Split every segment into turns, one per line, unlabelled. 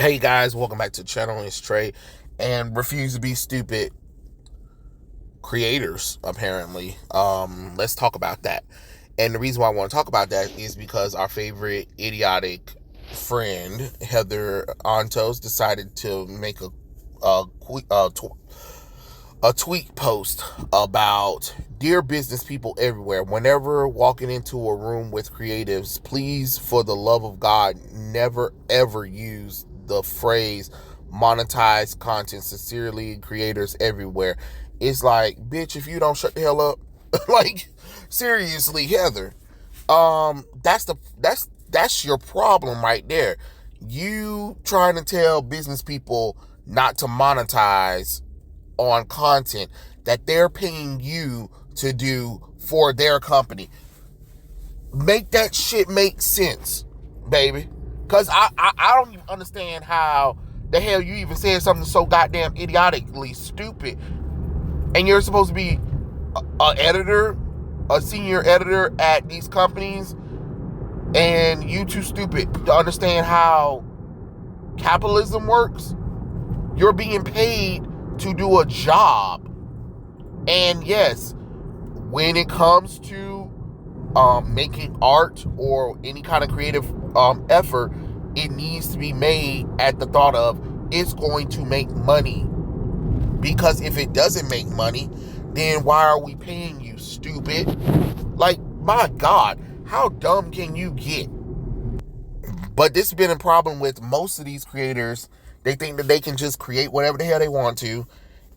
Hey guys, welcome back to the channel. It's Trey, and refuse to be stupid creators apparently. Let's talk about that. And the reason why I want to talk about that is because our favorite idiotic friend Heather Antos decided to make a tweet post about, dear business people everywhere, whenever walking into a room with creatives, please, for the love of God, never ever use the phrase monetize content. Sincerely, creators everywhere. It's like, bitch, if you don't shut the hell up. Like, seriously, Heather. That's your problem right there. You trying to tell business people not to monetize on content that they're paying you to do for their company. Make that shit make sense, baby. Because I don't even understand how the hell you even said something so goddamn idiotically stupid. And you're supposed to be an editor, a senior editor at these companies, and you too stupid to understand how capitalism works. You're being paid to do a job. And yes, when it comes to making art or any kind of creative effort, it needs to be made at the thought of it's going to make money. Because if it doesn't make money, then why are we paying you, stupid? Like, my God, how dumb can you get? But this has been a problem with most of these creators. They think that they can just create whatever the hell they want to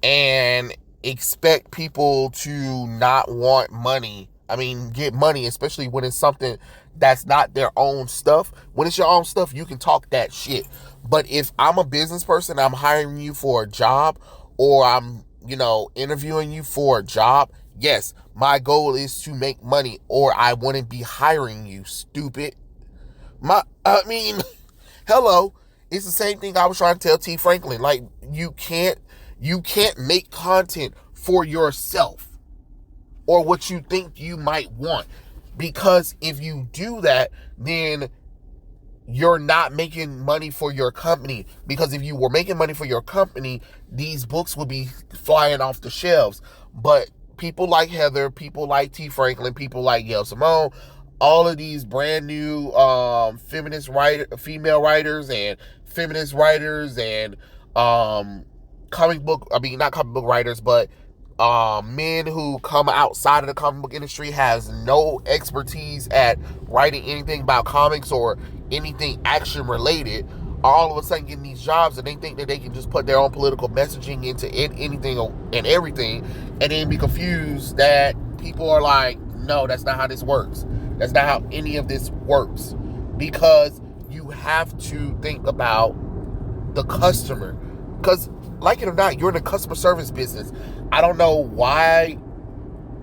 and expect people to not want money. I mean, get money, especially when it's something that's not their own stuff. When it's your own stuff, you can talk that shit. But if I'm a business person, I'm hiring you for a job, or I'm, interviewing you for a job, yes, my goal is to make money, or I wouldn't be hiring you, stupid. Hello. It's the same thing I was trying to tell T. Franklin. Like, you can't make content for yourself or what you think you might want. Because if you do that, then you're not making money for your company. Because if you were making money for your company, these books would be flying off the shelves. But people like Heather, people like T. Franklin, people like Gail Simone, all of these brand new female writers and feminist writers and not comic book writers, but men who come outside of the comic book industry, has no expertise at writing anything about comics or anything action related, all of a sudden getting these jobs, and they think that they can just put their own political messaging into anything and everything, and then be confused that people are like, no, that's not how this works. That's not how any of this works. Because you have to think about the customer. Because, like it or not, you're in the customer service business. I don't know why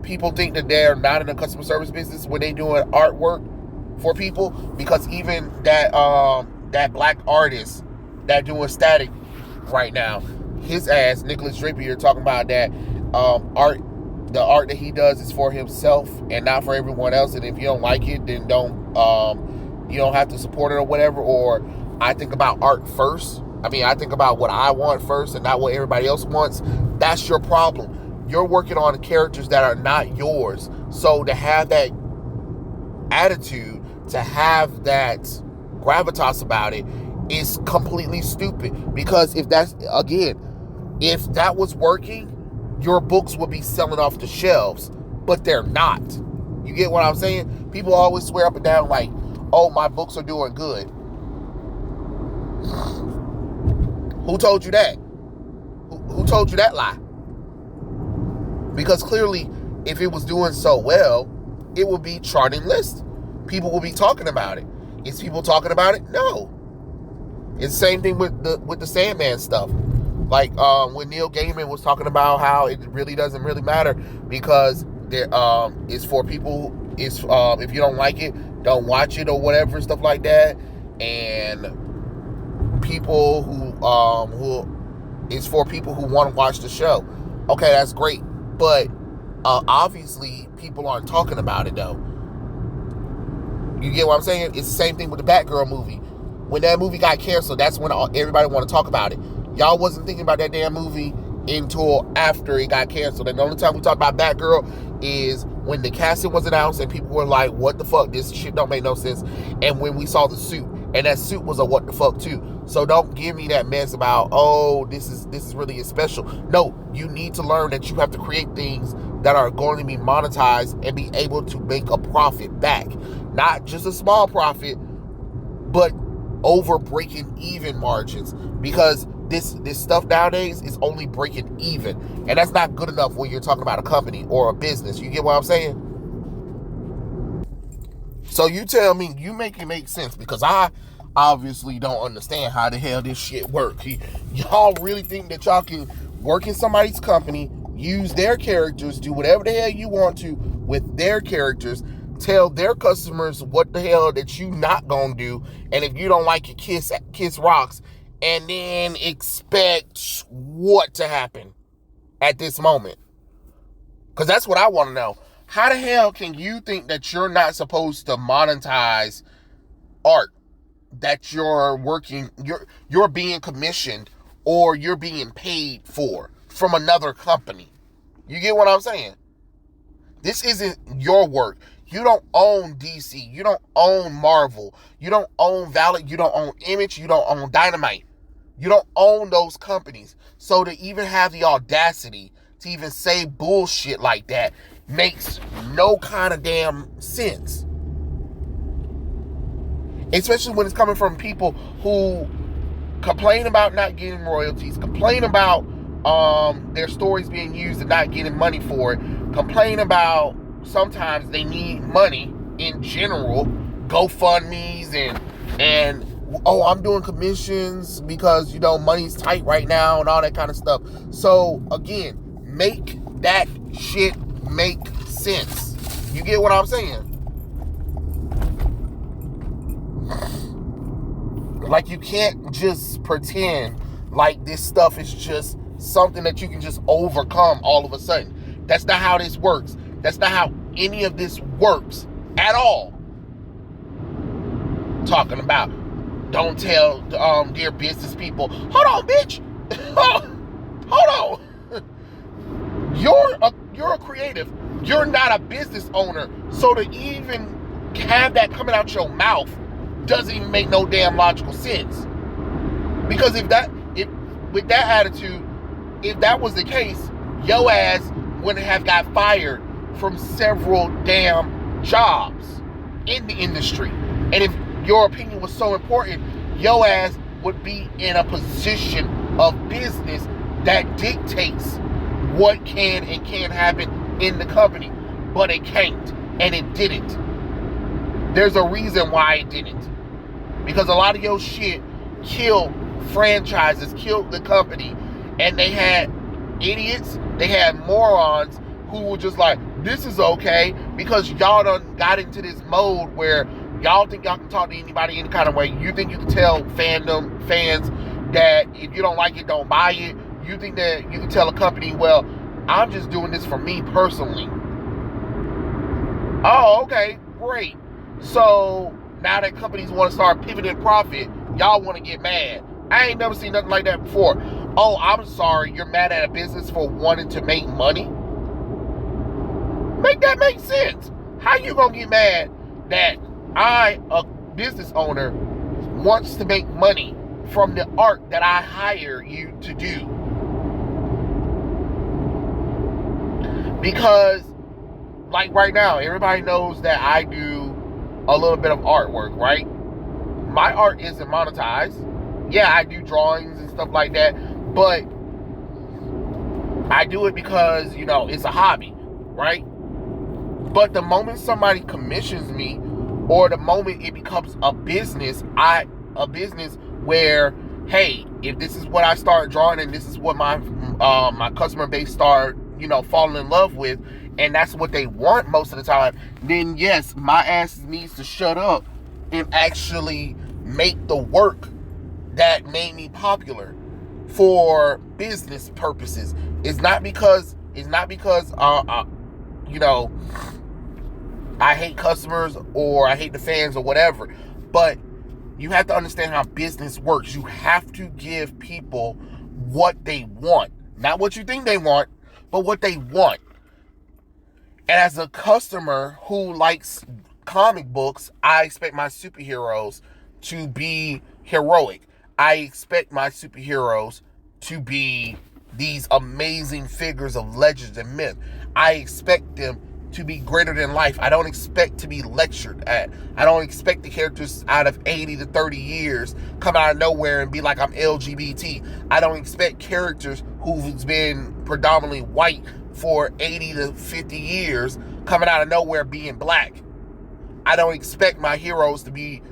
people think that they're not in the customer service business when they doing artwork for people. Because even that black artist that doing static right now, his ass, Nicholas Drapier, talking about that the art that he does is for himself and not for everyone else. And if you don't like it, then you don't have to support it or whatever. Or, I think about art first. I think about what I want first and not what everybody else wants. That's your problem. You're working on characters that are not yours. So to have that attitude, to have that gravitas about it, is completely stupid. Because if that was working, your books would be selling off the shelves. But they're not. You get what I'm saying? People always swear up and down like, oh, my books are doing good. Who told you that? Who told you that lie? Because clearly, if it was doing so well, it would be charting list. People will be talking about it. Is people talking about it? No. It's the same thing with the Sandman stuff. Like when Neil Gaiman was talking about how it really doesn't really matter because it's for people. It's if you don't like it, don't watch it or whatever, stuff like that. And people who it's for people who want to watch the show. Okay, that's great, but obviously people aren't talking about it though. You get what I'm saying? It's the same thing with the Batgirl movie. When that movie got canceled, that's when everybody want to talk about it. Y'all wasn't thinking about that damn movie until after it got canceled. And the only time we talk about Batgirl is when the casting was announced and people were like, what the fuck, this shit don't make no sense. And when we saw the suit, and that suit was a what the fuck too. So don't give me that mess about, oh, this is really special. No, you need to learn that you have to create things that are going to be monetized and be able to make a profit back. Not just a small profit, but over breaking even margins, because this stuff nowadays is only breaking even, and that's not good enough when you're talking about a company or a business. You get what I'm saying? So you tell me, you make it make sense, because I obviously don't understand how the hell this shit works. Y'all really think that y'all can work in somebody's company, use their characters, do whatever the hell you want to with their characters, tell their customers what the hell that you not gonna do, and if you don't like it, kiss rocks, and then expect what to happen at this moment? Because that's what I want to know. How the hell can you think that you're not supposed to monetize art that you're working, you're being commissioned or you're being paid for from another company? You get what I'm saying? This isn't your work. You don't own DC. You don't own Marvel. You don't own Valid. You don't own Image. You don't own Dynamite. You don't own those companies. So to even have the audacity to even say bullshit like that makes no kind of damn sense. Especially when it's coming from people who complain about not getting royalties, complain about their stories being used and not getting money for it, complain about sometimes they need money in general, GoFundMes and oh, I'm doing commissions because, you know, money's tight right now and all that kind of stuff. So again, make that shit make sense. You get what I'm saying? Like, you can't just pretend like this stuff is just something that you can just overcome all of a sudden. That's not how this works. That's not how any of this works at all. Talking about, don't tell dear business people, hold on, bitch. Hold on. You're a creative. You're not a business owner. So to even have that coming out your mouth doesn't even make no damn logical sense. Because if with that attitude, if that was the case, your ass wouldn't have got fired from several damn jobs in the industry. And if your opinion was so important, your ass would be in a position of business that dictates what can and can't happen in the company. But it can't, and it didn't. There's a reason why it didn't. Because a lot of your shit killed franchises, killed the company, and they had idiots, they had morons who were just like, this is okay, because y'all done got into this mode where y'all think y'all can talk to anybody any kind of way. You think you can tell fans that if you don't like it, don't buy it. You think that you can tell a company, well, I'm just doing this for me personally. Oh, okay, great. So now that companies want to start pivoting profit, y'all want to get mad. I ain't never seen nothing like that before. Oh, I'm sorry, you're mad at a business for wanting to make money? Make that make sense. How you gonna get mad that I, a business owner, wants to make money from the art that I hire you to do? Because, like right now, everybody knows that I do a little bit of artwork, right? My art isn't monetized. Yeah, I do drawings and stuff like that, but I do it because, you know, it's a hobby, right? But the moment somebody commissions me, or the moment it becomes a business where, hey, if this is what I start drawing and this is what my customer base start, you know, falling in love with, and that's what they want most of the time, then yes, my ass needs to shut up and actually make the work that made me popular for business purposes. It's not because you know, I hate customers or I hate the fans or whatever, but You have to understand how business works. You have to give people what they want. Not what you think they want, but what they want. And as a customer who likes comic books, I expect my superheroes to be heroic. I expect my superheroes to be these amazing figures of legends and myth. I expect them to be greater than life. I don't expect to be lectured at. I don't expect the characters out of 80 to 30 years come out of nowhere and be like, I'm LGBT. I don't expect characters who's been predominantly white for 80 to 50 years coming out of nowhere being black. I don't expect my heroes to be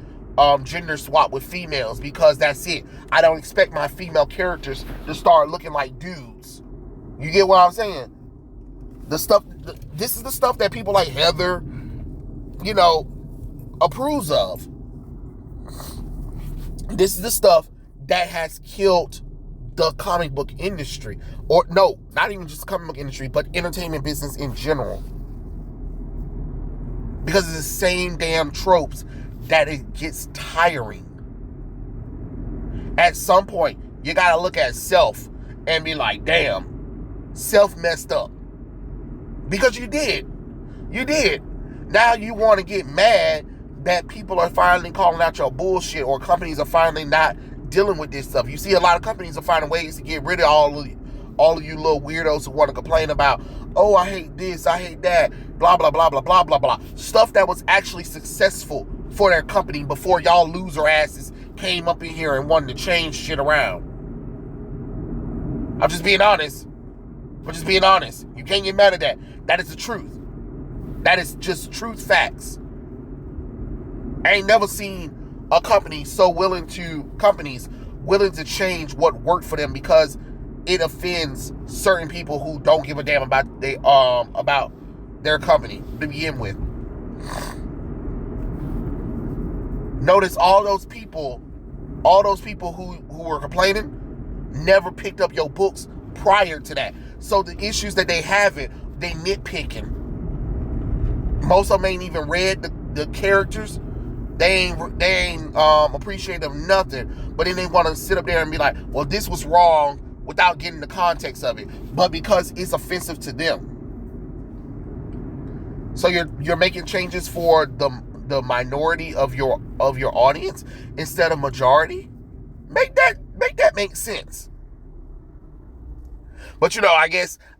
gender swap with females because that's it. I don't expect my female characters to start looking like dudes. You get what I'm saying? This is the stuff that people like Heather, approves of. This is the stuff that has killed the comic book industry. Or no, not even just the comic book industry, but entertainment business in general. Because it's the same damn tropes that it gets tiring. At some point, you gotta look at self and be like, damn, self messed up. Because you did. You did. Now you want to get mad that people are finally calling out your bullshit, or companies are finally not dealing with this stuff. You see a lot of companies are finding ways to get rid of all of you little weirdos who want to complain about, oh, I hate this, I hate that, blah, blah, blah, blah, blah, blah, blah. Stuff that was actually successful for their company before y'all loser asses came up in here and wanted to change shit around. I'm just being honest. You can't get mad at that. That is the truth. That is just truth facts. I ain't never seen a company companies willing to change what worked for them because it offends certain people who don't give a damn about their company to begin with. Notice all those people who were complaining never picked up your books prior to that. So the issues that they haven't, they nitpicking. Most of them ain't even read the characters. They ain't appreciative of nothing. But then they want to sit up there and be like, well, this was wrong, without getting the context of it. But because it's offensive to them. So you're making changes for the minority of your audience instead of majority. Make that make sense. But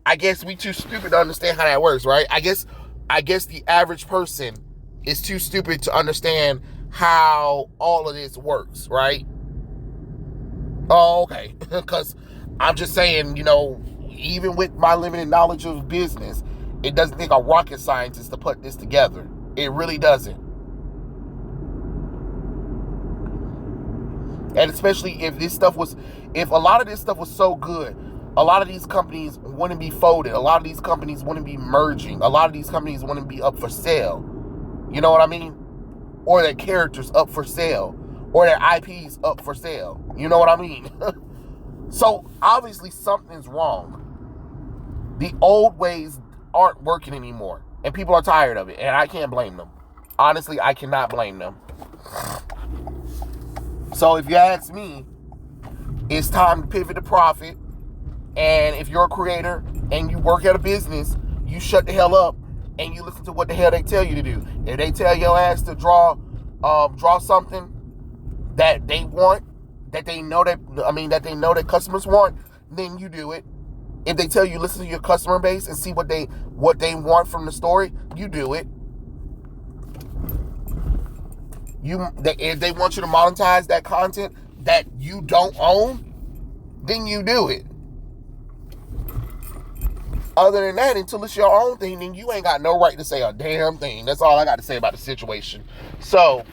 I guess we too stupid to understand how that works, right? I guess the average person is too stupid to understand how all of this works, right? Oh, okay. Because I'm just saying, even with my limited knowledge of business, it doesn't take a rocket scientist to put this together. It really doesn't. And especially if a lot of this stuff was so good, a lot of these companies wouldn't be folded. A lot of these companies wouldn't be merging. A lot of these companies wouldn't be up for sale. You know what I mean? Or their characters up for sale. Or their IPs up for sale. You know what I mean? So, obviously, something's wrong. The old ways aren't working anymore. And people are tired of it. And I can't blame them. Honestly, I cannot blame them. So, if you ask me, it's time to pivot to profit. And if you're a creator and you work at a business, you shut the hell up and you listen to what the hell they tell you to do. If they tell your ass to draw something that they want, that they know that customers want, then you do it. If they tell you listen to your customer base and see what they want from the story, you do it. If they want you to monetize that content that you don't own, then you do it. Other than that, until it's your own thing, then you ain't got no right to say a damn thing. That's all I got to say about the situation. So,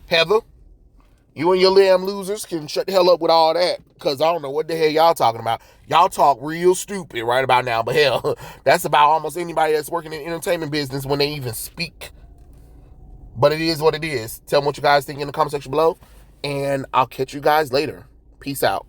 Heather, you and your damn losers can shut the hell up with all that, because I don't know what the hell y'all talking about. Y'all talk real stupid right about now, but hell, that's about almost anybody that's working in the entertainment business when they even speak. But it is what it is. Tell me what you guys think in the comment section below, and I'll catch you guys later. Peace out.